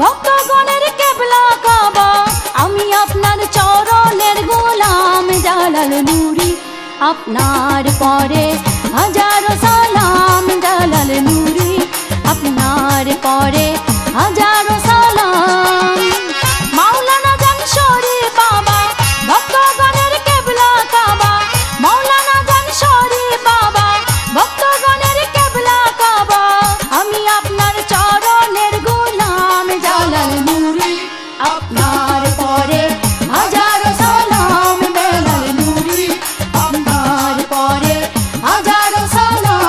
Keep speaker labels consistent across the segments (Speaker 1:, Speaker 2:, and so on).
Speaker 1: ভক্তগণের কেবলা কাবা, আমি আপনার চরণের গোলাম জালাল নুরি। আপনার পরে হাজারো সালাম জালাল নুরি, আপনার পরে হাজারো সালাম। মাওলানা জান শরীফ বাবা, ভক্তগণের কেবলা কাবা, মাওলানা জান শরীফ বাবা, ভক্তগণের কেবলা কাবা, আমি আপনার চরণের গোলাম জালাল নুরি। আপনার পরে হাজারো সালাম জালাল নুরি, আপনার পরে হাজারো সালাম।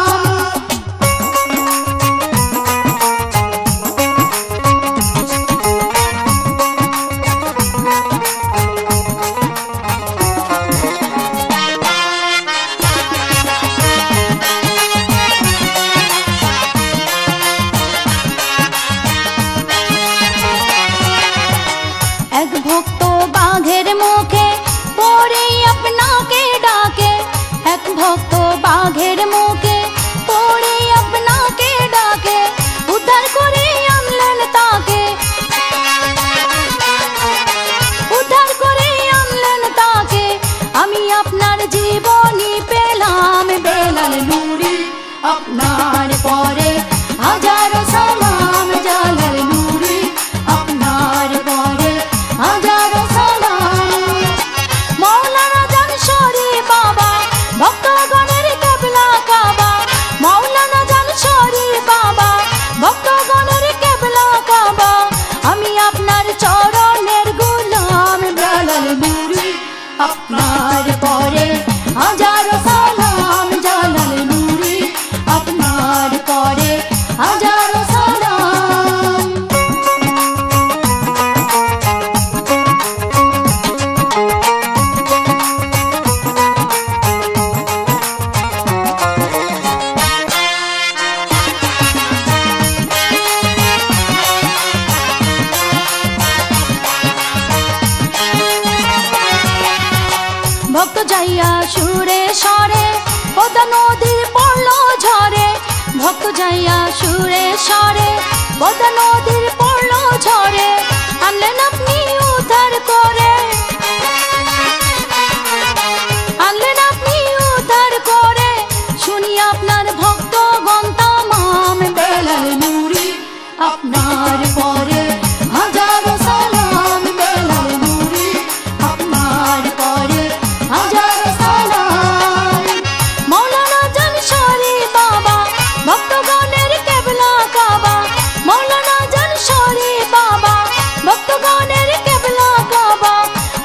Speaker 1: এক ভক্ত বাঘের মুখে পড়ে আপনাকে ডাকে, এক ভক্ত বাঘের মুখে পড়ে আপনাকে ডাকে, উদ্ধার করে আনলেন তাকে, উদ্ধার করে আনলেন তাকে, আমি আপনার জীবনী পেলাম বেলাল নুরি। আপনার পরে হাজারো সালাম জালাল নুরি, আপনার পরে হাজারো সালাম। মাওলানা জান শরীফ বাবা, ভক্তগণের কেবলা কাবা, মাওলানা জান শরীফ বাবা, ভক্তগণের কেবলা কাবা, আমি আপনার চরণের গোলাম জালাল নুরি। আপনার পরে হাজারো সালাম জালাল নুরি, আপনার পরে হাজারো সালাম। ভক্ত যাইয়া সুরে সরে পদ্মা নদীর পড়লো ঝরে, ভক্ত যাইয়া সুরে সরে পদ্মা নদীর পড়লো ঝরে, আনলেন আপনি উদ্ধার করে, আনলেন আপনি উদ্ধার করে, শুনি আপনার ভক্ত গন্তামাম বেলাল নুরি। আপনার পরে হাজারো সালাম বেলাল নুরি, আপনার পরে হাজারো সালাম। মাওলানা জান শরীফ বাবা, ভক্তগণের কেবলা কাবা, মাওলানা জান শরীফ বাবা, ভক্তগণের কেবলা কাবা,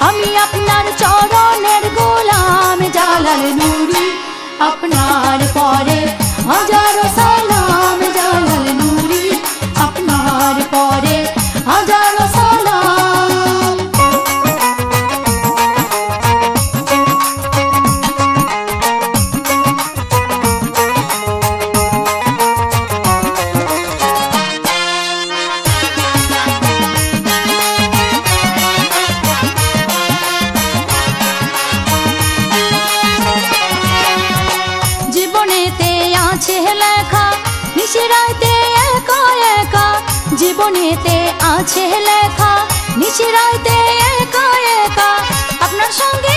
Speaker 1: আমি আপনার চরণের গোলাম জালাল নুরি। আপনার পরে হাজারো সালাম জালাল নুরি, আপনার পরে হাজারো সালাম। জীবনেতে আছে লেখা নিশিরাইতে একা একা, জীবনেতে আছে লেখা নিশিরাইতে একা একা, আপনার সঙ্গে